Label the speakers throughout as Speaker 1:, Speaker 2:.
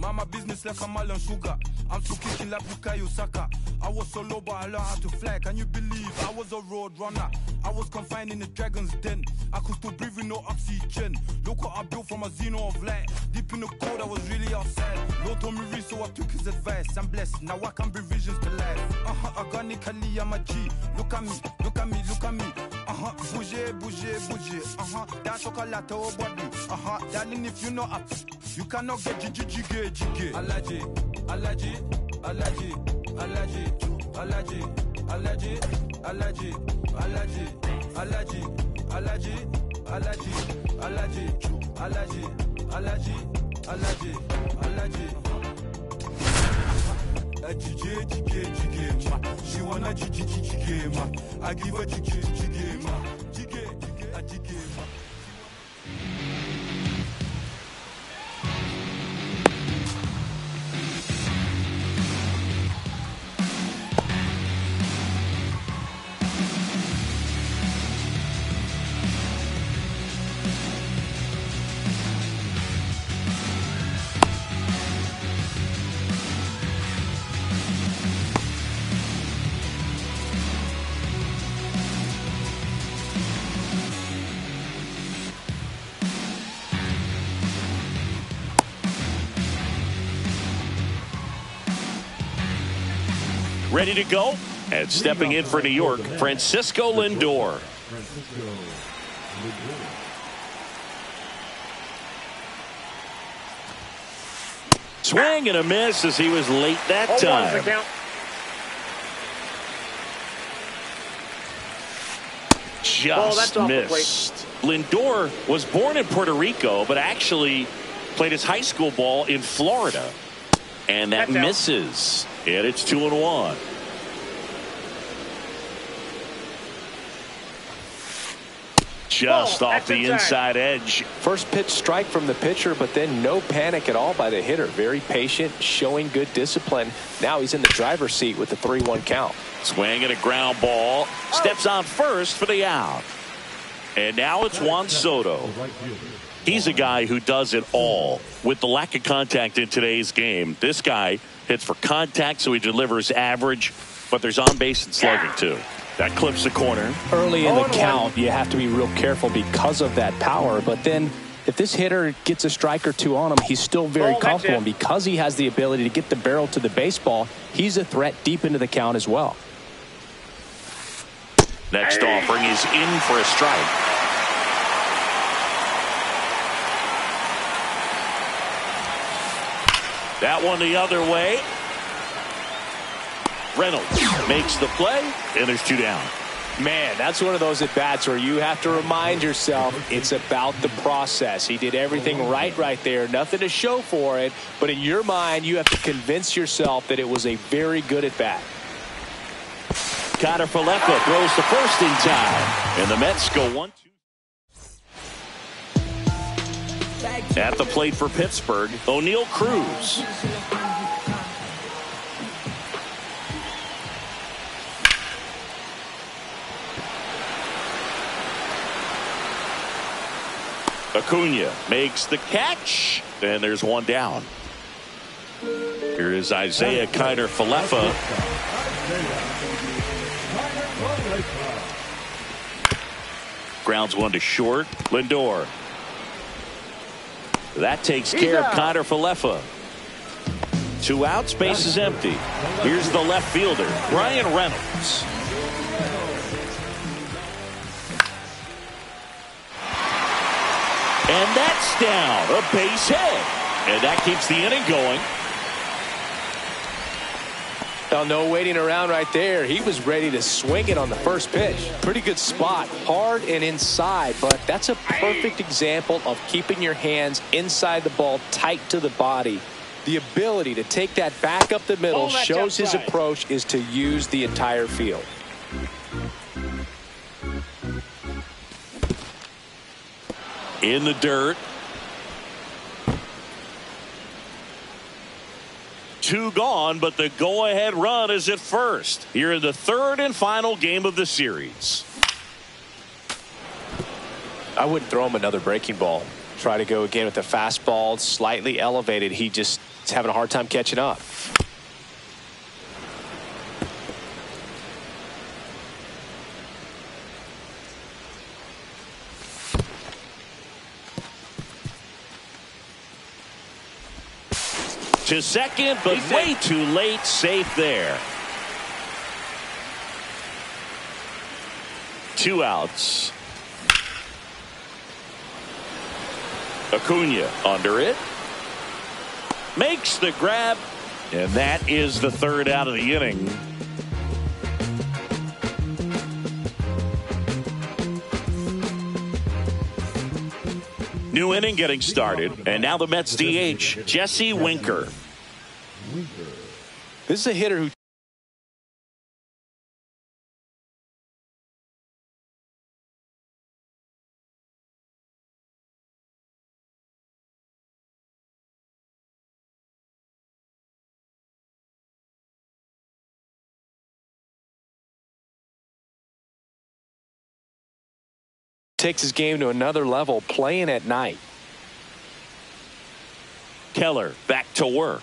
Speaker 1: Mind my business like I'm Alan Sugar. I'm still kicking like Bukayo Saka. I was so low, but I learned how to fly. Can you believe I was a road runner? I was confined in the dragon's den. I could still breathe with no oxygen. Look what I built from a xeno of light. Deep in the cold, I was really outside. Lord told me read, so I took his advice. I'm blessed, now I can bring visions to life. Organically, I'm a G. Look at me, look at me, look at me. Bouger, bouger, bouger. That chocolate or body. Darling, if you know up, you cannot get jiggy. Allergy, allergy, allergy, allergy, allergy, allergy, allergy, allergy, allergy, allergy, allergy, allergy, allergy, allergy, allergy, allergy. Jiggy, she wanna jiggy, ma. I give her jiggy, ma. Jiggy, ma.
Speaker 2: Ready to go? And stepping in for New York, Francisco Lindor. Swing and a miss as he was late that time. Just missed. Lindor was born in Puerto Rico, but actually played his high school ball in Florida. And that misses. And it's 2-1. Just off the inside edge.
Speaker 3: First pitch strike from the pitcher, but then no panic at all by the hitter. Very patient, showing good discipline. Now he's in the driver's seat with the 3-1 count.
Speaker 2: Swing and a ground ball. Steps on first for the out. And now it's Juan Soto. He's a guy who does it all. With the lack of contact in today's game, this guy hits for contact, so he delivers average, but there's on base and slugging too. That clips the corner.
Speaker 3: Early in the count, you have to be real careful because of that power. But then if this hitter gets a strike or two on him, he's still very comfortable. And because he has the ability to get the barrel to the baseball, he's a threat deep into the count as well.
Speaker 2: Next offering is in for a strike. That one the other way. Reynolds makes the play, and there's 2 down.
Speaker 3: Man, that's one of those at-bats where you have to remind yourself it's about the process. He did everything right there. Nothing to show for it. But in your mind, you have to convince yourself that it was a very good at-bat.
Speaker 2: Connor Falefa throws the first in time. And the Mets go 1-2. At the plate for Pittsburgh, O'Neal Cruz. Acuna makes the catch, and there's 1 down. Here is Isaiah Kiner Falefa. Grounds 1 to short. Lindor. That takes care of Kiner Falefa. 2 outs, base is empty. Here's the left fielder, Brian Reynolds. And that's down, a base hit. And that keeps the inning going.
Speaker 3: Well, no waiting around right there. He was ready to swing it on the first pitch. Pretty good spot, hard and inside, but that's a perfect example of keeping your hands inside the ball, tight to the body. The ability to take that back up the middle shows his approach is to use the entire field.
Speaker 2: In the dirt. 2 gone, but the go-ahead run is at first. Here in the 3rd and final game of the series.
Speaker 3: I wouldn't throw him another breaking ball. Try to go again with the fastball slightly elevated. He just is having a hard time catching up.
Speaker 2: To second, but way too late. Safe there. 2 outs. Acuna under it. Makes the grab. And that is the 3rd out of the inning. New inning getting started. And now the Mets DH, Jesse Winker.
Speaker 3: This is a hitter who takes his game to another level, playing at night.
Speaker 2: Keller back to work.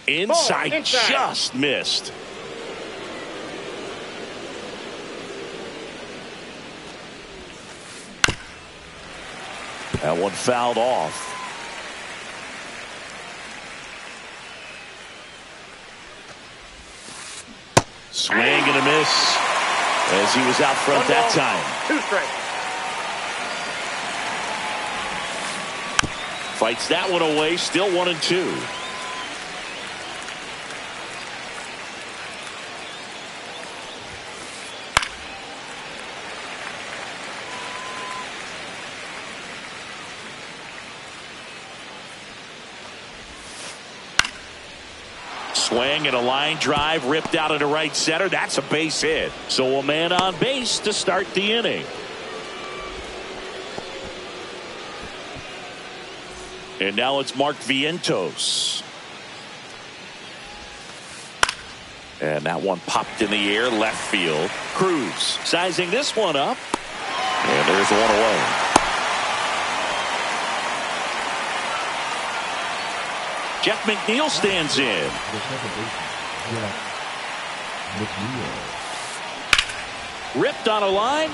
Speaker 2: Inside, just missed. That one fouled off. Swing and a miss as he was out front that time.
Speaker 4: 2 strikes.
Speaker 2: Fights that one away, still 1-2. Swing and a line drive ripped out into right center. That's a base hit. So a man on base to start the inning. And now it's Mark Vientos. And that one popped in the air left field. Cruz sizing this one up. And there's one away. Jeff McNeil stands in. Ripped on a line.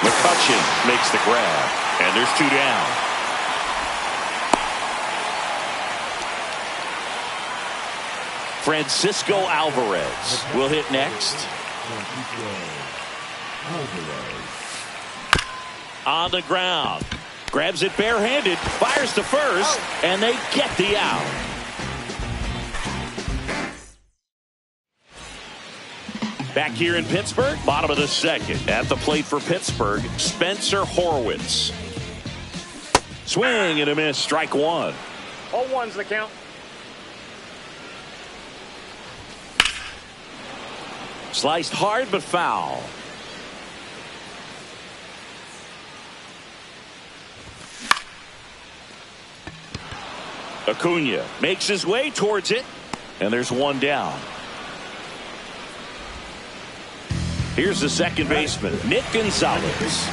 Speaker 2: McCutchen makes the grab. And there's 2 down. Francisco Alvarez will hit next. On the ground. Grabs it barehanded, fires to first, and they get the out. Back here in Pittsburgh, bottom of the 2nd. At the plate for Pittsburgh, Spencer Horwitz. Swing and a miss, strike 1.
Speaker 4: 0-1's the count.
Speaker 2: Sliced hard but foul. Acuna makes his way towards it, and there's 1 down. Here's the second baseman, Nick Gonzalez.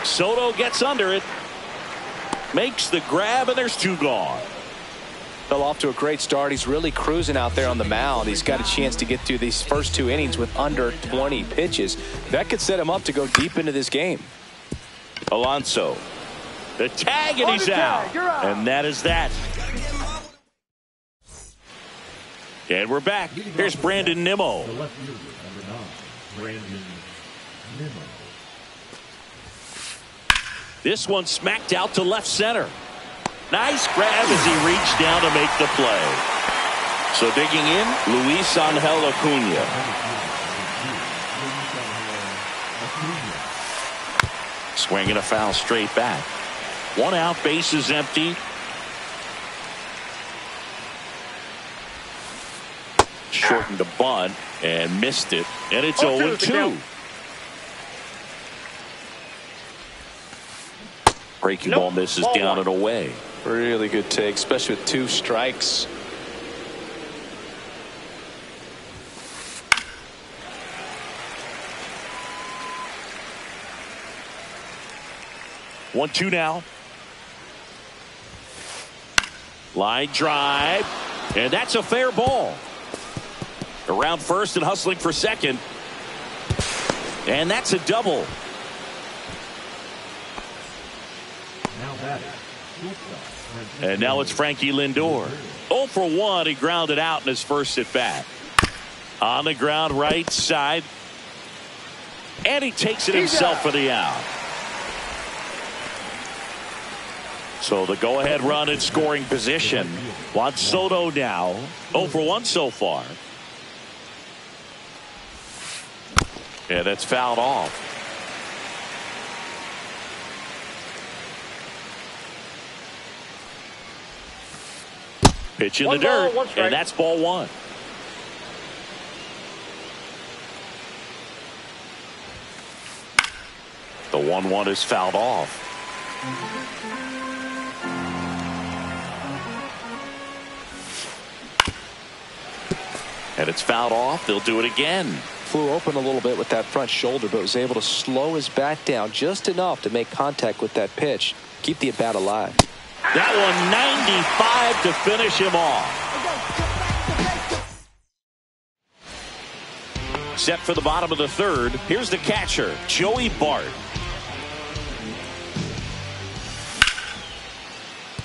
Speaker 2: Soto gets under it, makes the grab, and there's 2 gone.
Speaker 3: Fell off to a great start. He's really cruising out there on the mound. He's got a chance to get through these first 2 innings with under 20 pitches. That could set him up to go deep into this game.
Speaker 2: Alonso, the tag, and he's out. And that is that. And we're back. Here's Brandon Nimmo. This one smacked out to left center. Nice grab as he reached down to make the play. So digging in, Luis Angel Acuna. Swinging a foul straight back. 1 out, bases empty. Shortened the bunt and missed it, and it's 0-2. Breaking ball misses down and away.
Speaker 3: Really good take, especially with 2 strikes.
Speaker 2: 1-2 now. Line drive. And that's a fair ball. Around first and hustling for second. And that's a double. And now it's Frankie Lindor. 0 for 1. He grounded out in his first at bat. On the ground right side. And he takes it himself for the out. So the go-ahead run in scoring position. Juan Soto now 0 for 1 so far. And that's fouled off. Pitch in the dirt, and that's ball 1. The 1-1 is fouled off. And it's fouled off. They'll do it again.
Speaker 3: Flew open a little bit with that front shoulder, but was able to slow his bat down just enough to make contact with that pitch. Keep the at-bat alive.
Speaker 2: That one 95 to finish him off. Set for the bottom of the third. Here's the catcher, Joey Bart.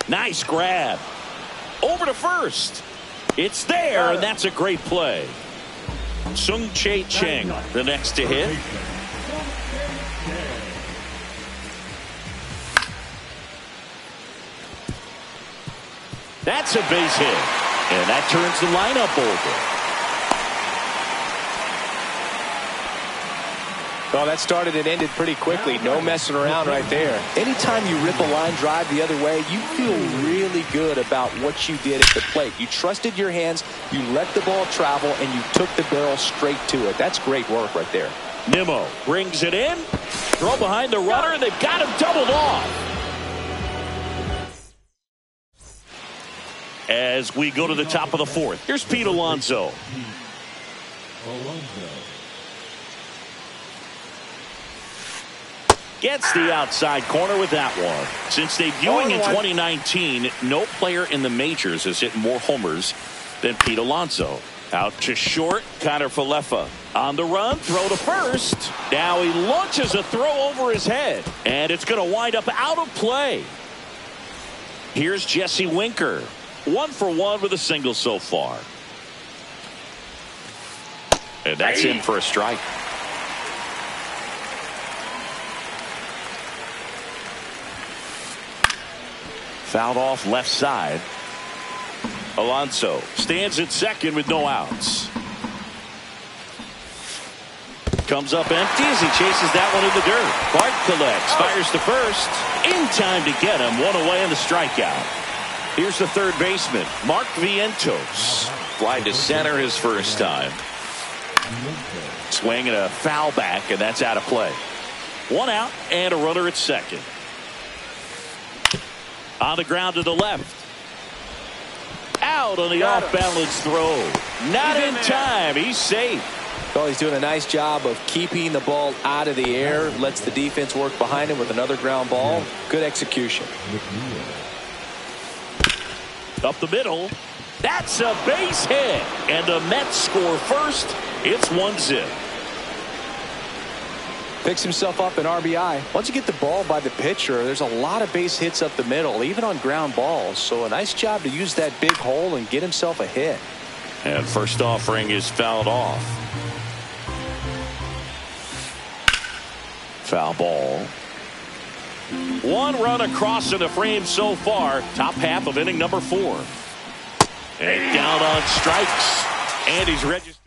Speaker 2: Nice grab. Over to first. It's there, and that's a great play. Sung Chae Cheng, the next to hit. That's a base hit. And that turns the lineup over.
Speaker 3: Well, that started and ended pretty quickly. No messing around right there. Anytime you rip a line drive the other way, you feel really good about what you did at the plate. You trusted your hands, you let the ball travel, and you took the barrel straight to it. That's great work right there.
Speaker 2: Nimmo brings it in. Throw behind the runner, and they've got him doubled off. As we go to the top of the fourth, here's Pete Alonso. Gets the outside corner with that one. Since debuting in 2019, no player in the majors has hit more homers than Pete Alonso. Out to short, Connor Falefa. On the run, throw to first. Now he launches a throw over his head. And it's going to wind up out of play. Here's Jesse Winker. 1 for 1 with a single so far. And that's in for a strike. Fouled off left side. Alonso stands at second with no outs. Comes up empty as he chases that one in the dirt. Bart collects, fires to first. In time to get him. One away on the strikeout. Here's the third baseman, Mark Vientos. Fly to center his first time. Swing and a foul back, and that's out of play. 1 out and a runner at second. On the ground to the left. Out on the off-balance throw. Not in time. He's safe.
Speaker 3: Well, he's doing a nice job of keeping the ball out of the air. Lets the defense work behind him with another ground ball. Good execution.
Speaker 2: Up the middle. That's a base hit. And the Mets score first. It's 1-0.
Speaker 3: Picks himself up an RBI. Once you get the ball by the pitcher, there's a lot of base hits up the middle, even on ground balls. So a nice job to use that big hole and get himself a hit.
Speaker 2: And first offering is fouled off. Foul ball. 1 run across in the frame so far. Top half of inning number 4. And down on strikes. And he's registered.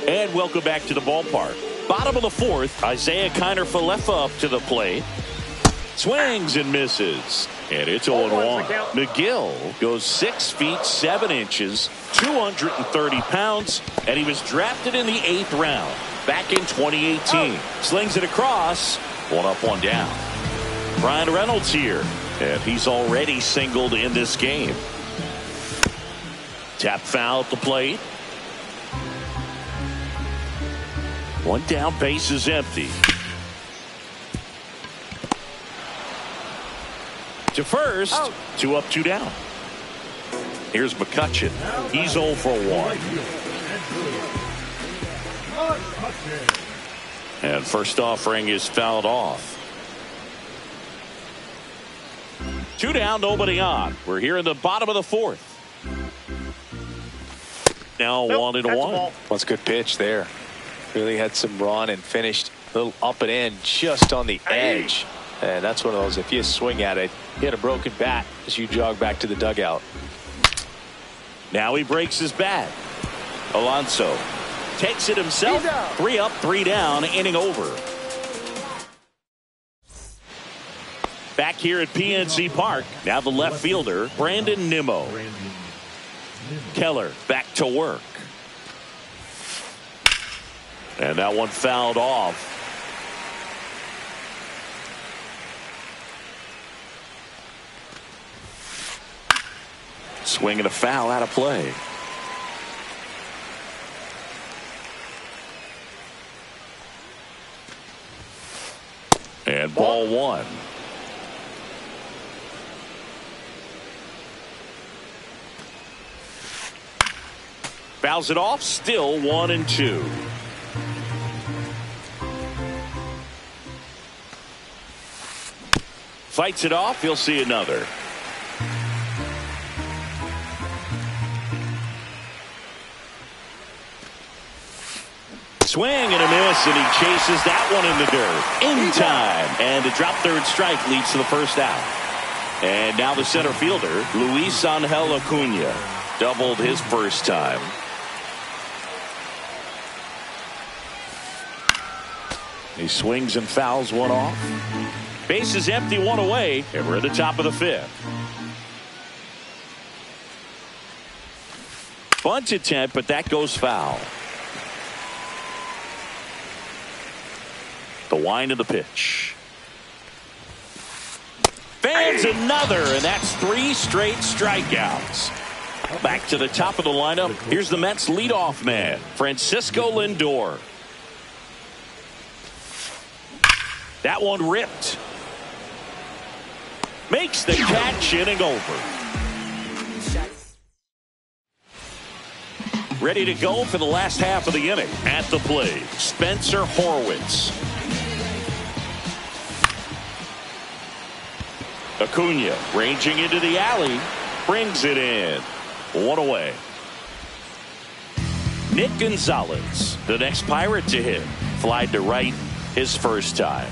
Speaker 2: And welcome back to the ballpark. Bottom of the fourth, Isaiah Kiner Falefa up to the plate. Swings and misses. And it's 0-1. McGill goes 6 feet 7 inches, 230 pounds, and he was drafted in the 8th round back in 2018. Slings it across. 1 up, 1 down. Brian Reynolds here, and he's already singled in this game. Tap foul at the plate. 1 down, base is empty. To first, 2 up, 2 down. Here's McCutcheon. He's 0 for 1. And first offering is fouled off. 2 down, nobody on. We're here in the bottom of the 4th. Now 1-1.
Speaker 3: Well, it's a good pitch there. Really had some run and finished a little up and in just on the edge. And that's one of those, if you swing at it, hit a broken bat as you jog back to the dugout.
Speaker 2: Now he breaks his bat. Alonso takes it himself. 3 up, 3 down, inning over. Back here at PNC Park, now the left fielder, Brandon Nimmo. Keller back to work. And that one fouled off. Swing and a foul out of play. And ball 1. Fouls it off, still 1-2. Fights it off, he'll see another. Swing and a miss, and he chases that one in the dirt. In time. And a drop third strike leads to the first out. And now the center fielder, Luis Angel Acuna, doubled his first time. He swings and fouls one off. Base is empty, 1 away, and we're at the top of the 5th. Bunt attempt, but that goes foul. The wind of the pitch. Fans another, and that's 3 straight strikeouts. Back to the top of the lineup. Here's the Mets leadoff man, Francisco Lindor. That one ripped. Makes the catch, inning over. Ready to go for the last half of the inning. At the plate, Spencer Horwitz. Acuna ranging into the alley. Brings it in. 1 away. Nick Gonzalez, the next Pirate to hit. Flied to right his first time.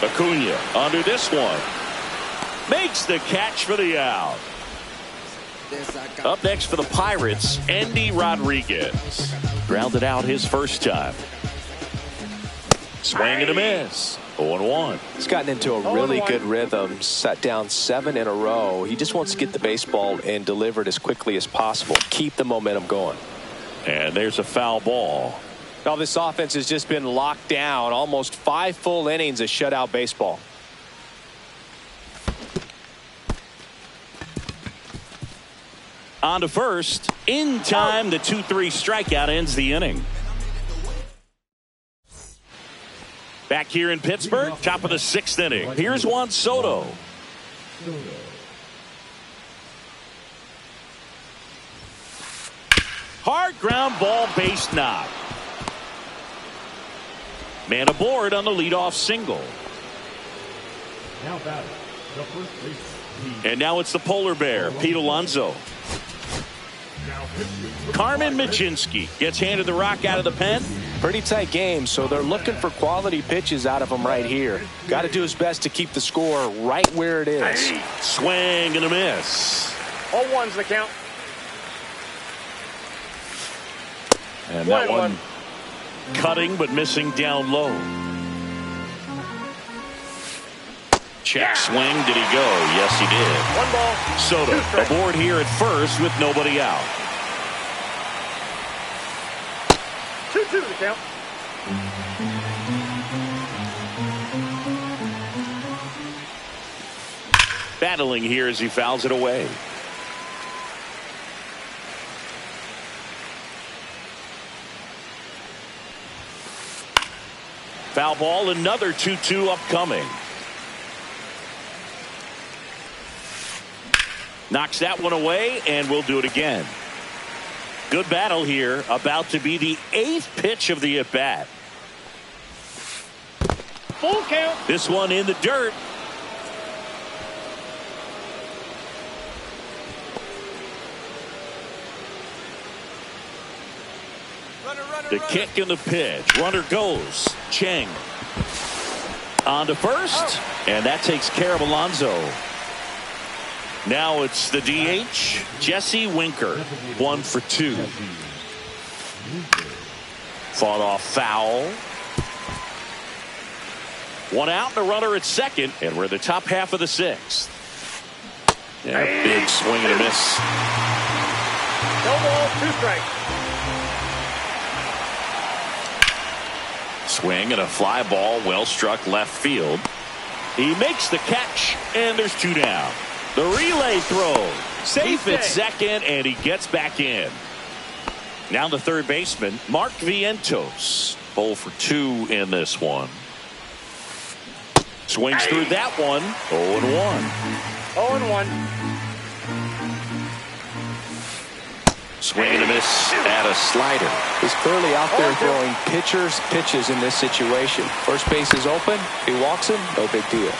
Speaker 2: Acuna under this one. Makes the catch for the out. Up next for the Pirates, Andy Rodriguez. Grounded out his first time. Swing and a miss. 0-1.
Speaker 3: He's gotten into a really good rhythm. Sat down 7 in a row. He just wants to get the baseball and deliver it as quickly as possible. Keep the momentum going.
Speaker 2: And there's a foul ball.
Speaker 3: Now this offense has just been locked down. Almost 5 full innings of shutout baseball.
Speaker 2: On to first. In time, the 2-3 strikeout ends the inning. Back here in Pittsburgh, top of the 6th inning. Here's Juan Soto. Hard ground ball, base knock. Man aboard on the leadoff single. And now it's the polar bear, Pete Alonso. Carmen Mlodzinski gets handed the rock out of the pen.
Speaker 3: Pretty tight game, so they're looking for quality pitches out of him right here. Got to do his best to keep the score right where it is.
Speaker 2: Swing and a miss.
Speaker 4: 0-1's the count.
Speaker 2: And that one cutting but missing down low. Check swing. Did he go? Yes, he did.
Speaker 4: 1 ball.
Speaker 2: Soto aboard here at first with nobody out.
Speaker 4: 2-2 the count.
Speaker 2: Battling here as he fouls it away. Foul ball, another 2-2 upcoming. Knocks that one away, and we'll do it again. Good battle here, about to be the 8th pitch of the at-bat.
Speaker 4: Full count.
Speaker 2: This one in the dirt. The kick and the pitch. Runner goes. Cheng on to first, and that takes care of Alonso. Now it's the DH, Jesse Winker, 1 for 2. Fought off foul. 1 out and a runner at second, and we're in the top half of the 6th. Yeah, big swing and a miss.
Speaker 4: No ball, 2 strikes.
Speaker 2: Swing and a fly ball, well struck left field. He makes the catch, and there's 2 down. The relay throw, safe at second, and he gets back in. Now the third baseman, Mark Vientos, 0 for 2 in this one. Swings through that one, 0-1.
Speaker 4: 0-1.
Speaker 2: Swing and a miss at a slider.
Speaker 3: He's clearly out there throwing pitchers pitches in this situation. First base is open. He walks him, no big deal.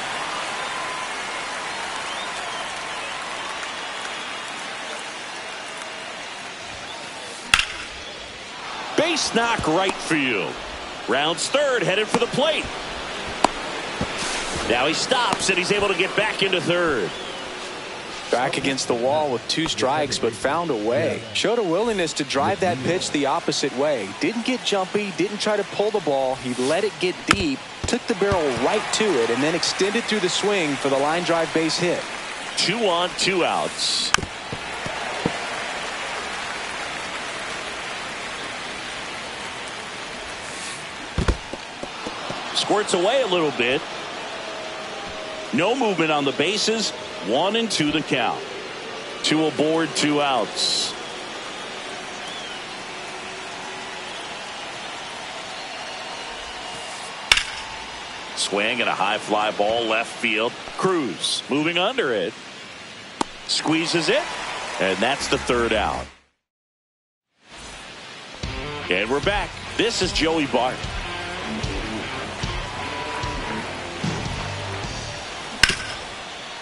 Speaker 2: Base knock right field. Rounds third, headed for the plate. Now he stops, and he's able to get back into third.
Speaker 3: Back against the wall with 2 strikes, but found a way. Showed a willingness to drive that pitch the opposite way. Didn't get jumpy, didn't try to pull the ball. He let it get deep, took the barrel right to it, and then extended through the swing for the line drive base hit.
Speaker 2: 2 on, 2 outs. Squirts away a little bit. No movement on the bases. 1 and 2 the count. 2 aboard, 2 outs. Swing and a high fly ball left field. Cruz moving under it. Squeezes it. And that's the 3rd out. And we're back. This is Joey Bart.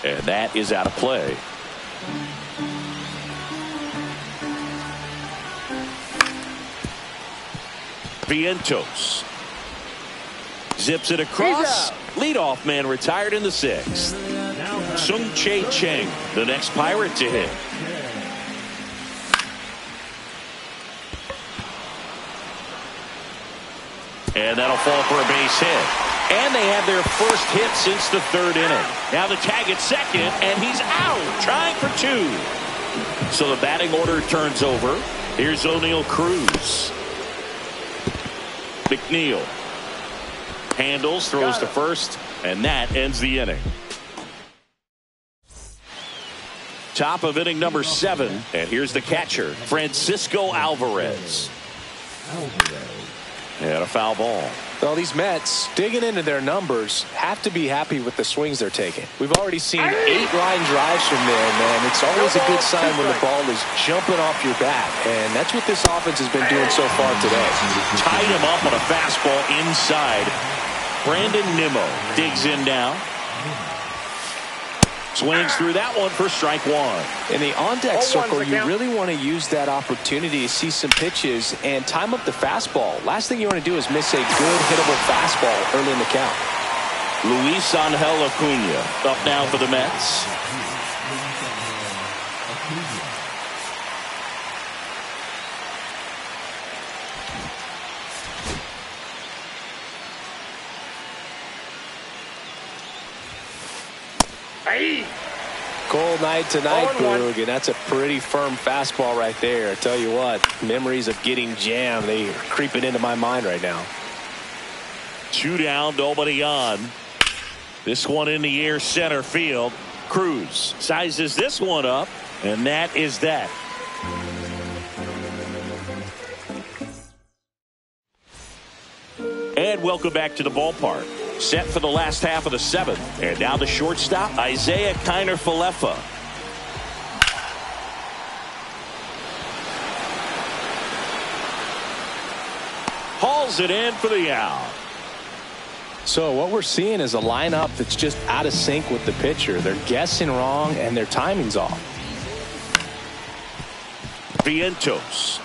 Speaker 2: And that is out of play. Vientos zips it across. Leadoff man retired in the 6th. Sung-Chae Cheng, the next Pirate to hit. And that'll fall for a base hit. And they have their first hit since the 3rd inning. Now the tag at second, and he's out, trying for 2. So the batting order turns over. Here's O'Neal Cruz. McNeil handles, throws to first, and that ends the inning. Top of inning number 7, and here's the catcher, Francisco Alvarez. And a foul ball.
Speaker 3: Well, these Mets, digging into their numbers, have to be happy with the swings they're taking. We've already seen 8 line drives from them, and it's always a good sign when the ball is jumping off your bat. And that's what this offense has been doing so far today.
Speaker 2: Tied him up on a fastball inside. Brandon Nimmo digs in now. Swings through that one for strike 1.
Speaker 3: In the on-deck circle, you really want to use that opportunity to see some pitches and time up the fastball. Last thing you want to do is miss a good hittable fastball early in the count.
Speaker 2: Luis Angel Acuna up now for the Mets.
Speaker 3: Cold night tonight, Boog, and that's a pretty firm fastball right there. I tell you what, memories of getting jammed, they are creeping into my mind right now.
Speaker 2: 2 down, nobody on. This one in the air, center field. Cruz sizes this one up, and that is that. And welcome back to the ballpark. Set for the last half of the seventh. And now the shortstop, Isaiah Kiner-Falefa. Hauls it in for the out.
Speaker 3: So what we're seeing is a lineup that's just out of sync with the pitcher. They're guessing wrong and their timing's off.
Speaker 2: Vientos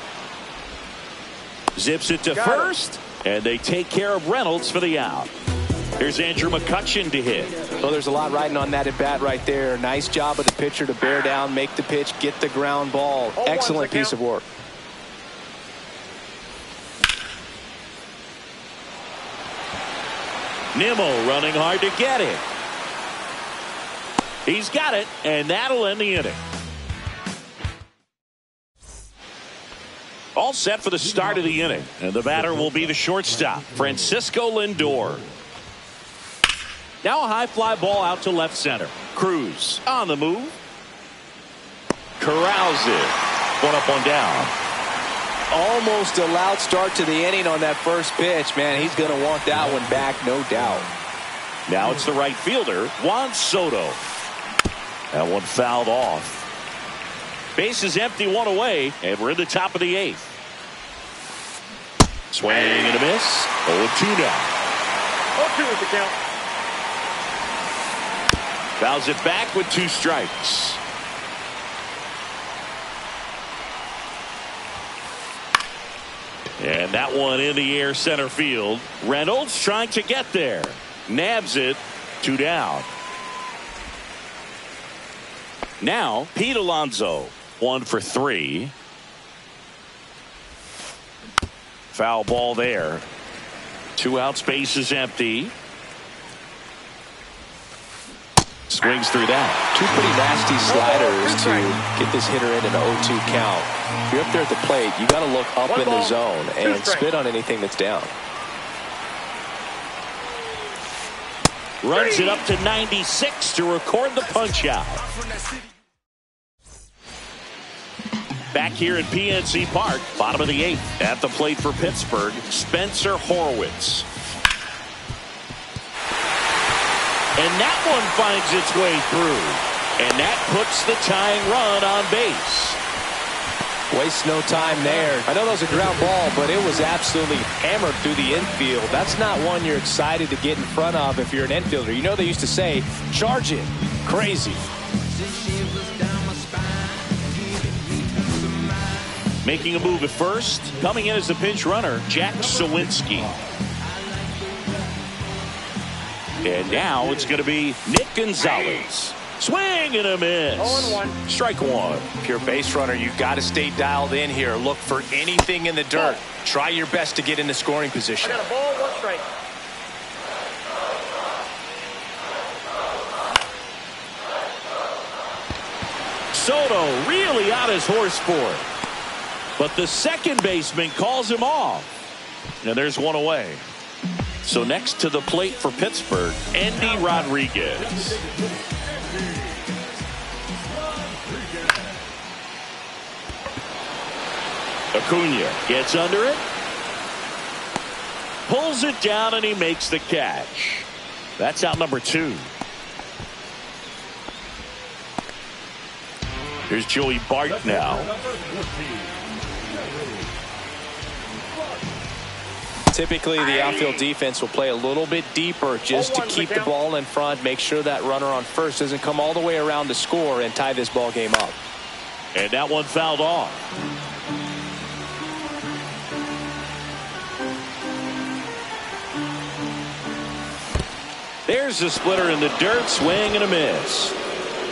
Speaker 2: zips it to first, and they take care of Reynolds for the out. Here's Andrew McCutchen to hit.
Speaker 3: Well, there's a lot riding on that at bat right there. Nice job of the pitcher to bear down, make the pitch, get the ground ball. Excellent piece of work.
Speaker 2: Nimmo running hard to get it. He's got it, and that'll end the inning. All set for the start of the inning, and the batter will be the shortstop, Francisco Lindor. Now a high fly ball out to left center. Cruz on the move. Corrals it. One up, one down.
Speaker 3: Almost a loud start to the inning on that first pitch. Man, he's going to want that one back, no doubt.
Speaker 2: Now it's the right fielder, Juan Soto. That one fouled off. Base is empty, one away, and we're in the top of the eighth. Swing and a miss. 0-2 now.
Speaker 4: 0-2 is the count.
Speaker 2: Fouls it back with 2 strikes. And that one in the air center field. Reynolds trying to get there. Nabs it. 2 down. Now Pete Alonso. 1 for 3. Foul ball there. 2 outs, base is empty. Swings through that.
Speaker 3: 2 pretty nasty sliders to get this hitter in an 0-2 count. If you're up there at the plate, you got to look up in the zone and spit on anything that's down.
Speaker 2: Runs it up to 96 to record the punch out. Back here at PNC Park, bottom of the 8th. At the plate for Pittsburgh, Spencer Horwitz. And that one finds its way through. And that puts the tying run on base.
Speaker 3: Waste no time there. I know that was a ground ball, but it was absolutely hammered through the infield. That's not one you're excited to get in front of if you're an infielder. You know they used to say, charge it. Crazy.
Speaker 2: Making a move at first. Coming in as the pinch runner, Jack Sawinski. And now it's going to be Nick Gonzalez. Swing and a miss.
Speaker 4: 0-1.
Speaker 2: Strike 1.
Speaker 3: If you're a base runner, you've got to stay dialed in here. Look for anything in the dirt. Try your best to get into scoring position.
Speaker 4: I got a ball, 1 strike.
Speaker 2: Soto really on his horse for it. But the second baseman calls him off. And there's one away. So next to the plate for Pittsburgh, Andy Rodriguez. Acuna gets under it. Pulls it down and he makes the catch. That's out number 2. Here's Joey Bart now.
Speaker 3: Typically, the outfield defense will play a little bit deeper just to keep the ball in front, make sure that runner on first doesn't come all the way around to score and tie this ball game up.
Speaker 2: And that one fouled off. There's the splitter in the dirt, swing and a miss.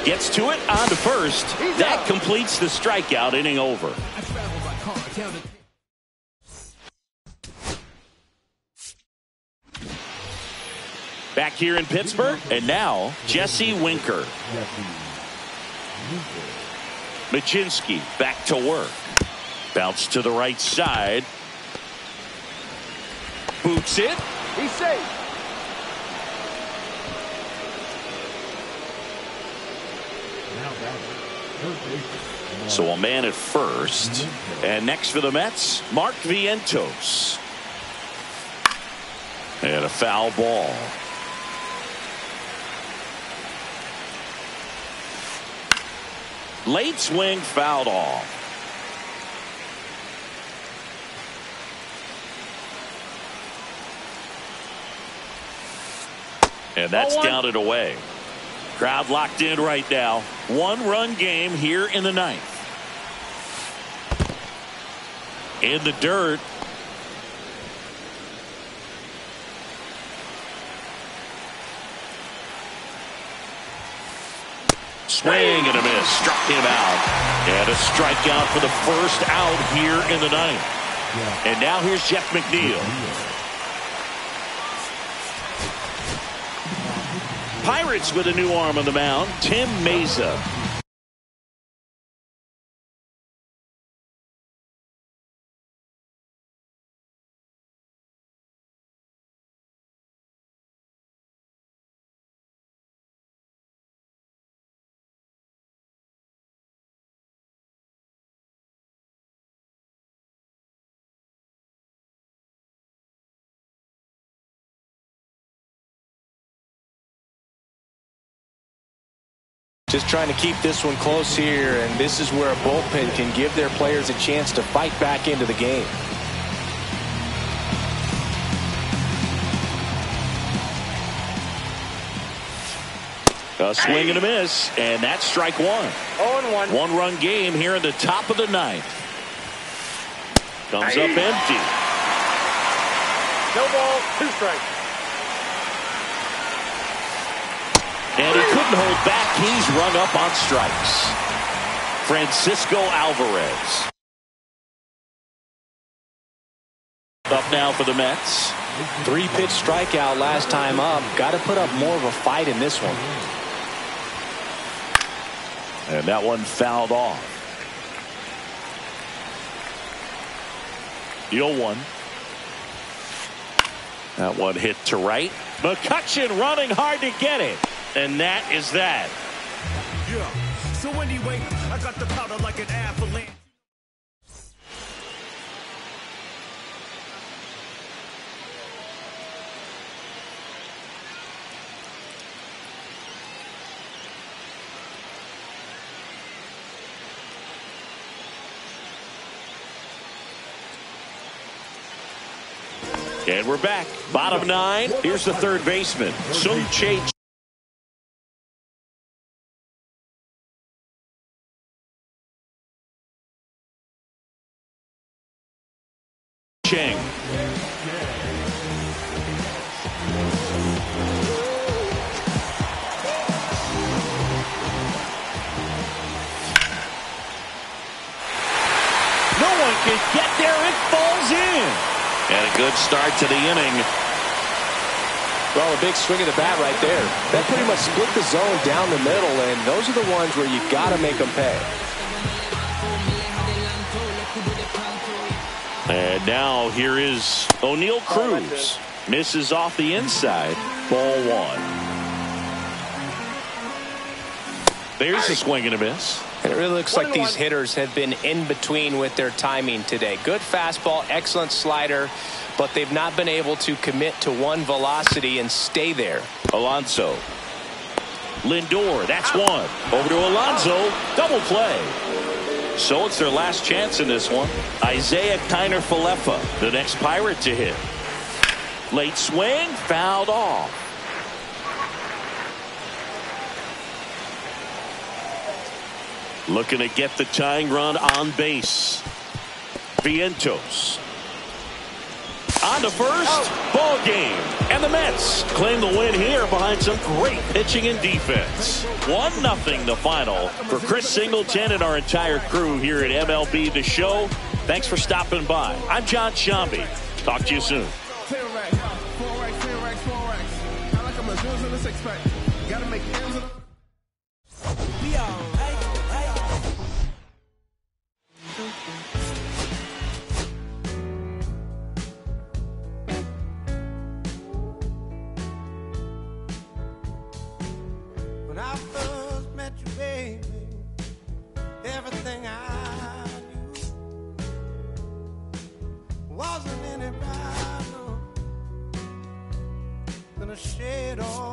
Speaker 2: Gets to it, on to first. That completes the strikeout, inning over. Back here in Pittsburgh, and now Jesse Winker. Machinsky back to work. Bounce to the right side. Boots it.
Speaker 4: He's safe.
Speaker 2: So a man at first. And next for the Mets, Mark Vientos. And a foul ball. Late swing, fouled off. And that's down and away. Crowd locked in right now. 1-run game here in the 9th. In the dirt. Swing and a miss. Struck him out. And a strikeout for the first out here in the 9th. And now here's Jeff McNeil. Pirates with a new arm on the mound, Tim Meza.
Speaker 3: Just trying to keep this one close here, and this is where a bullpen can give their players a chance to fight back into the game.
Speaker 2: A swing and a miss, and that's strike one.
Speaker 4: 0-1.
Speaker 2: 1-run game here in the top of the 9th. Comes up empty.
Speaker 4: No ball, 2 strikes.
Speaker 2: And he couldn't hold back. He's rung up on strikes. Francisco Alvarez. Up now for the Mets.
Speaker 3: 3-pitch strikeout last time up. Got to put up more of a fight in this one.
Speaker 2: And that one fouled off. The 0-1. That one hit to right. McCutchen running hard to get it. And that is that.
Speaker 1: Yeah. So anyway, I got the powder like an avalanche.
Speaker 2: And we're back. Bottom 9. Here's the third baseman, Sung Chae Cheng. No one can get there. It falls in. And a good start to the inning.
Speaker 3: Well, a big swing of the bat right there. That pretty much split the zone down the middle, and those are the ones where you got to make them pay.
Speaker 2: And now here is O'Neal Cruz. Misses off the inside. Ball 1. There's a swing and a miss.
Speaker 3: And it really looks like these hitters have been in between with their timing today. Good fastball, excellent slider, but they've not been able to commit to one velocity and stay there.
Speaker 2: Alonso. Lindor, that's one. Over to Alonso. Double play. So it's their last chance in this one. Isaiah Kiner-Falefa, the next Pirate to hit. Late swing, fouled off. Looking to get the tying run on base. Vientos. On to first. Ball game. And the Mets claim the win here behind some great pitching and defense. 1-0 the final for Chris Singleton and our entire crew here at MLB The Show. Thanks for stopping by. I'm John Shambi. Talk to you soon.
Speaker 5: When I first met you, baby, everything I knew wasn't any problem. gonna shed all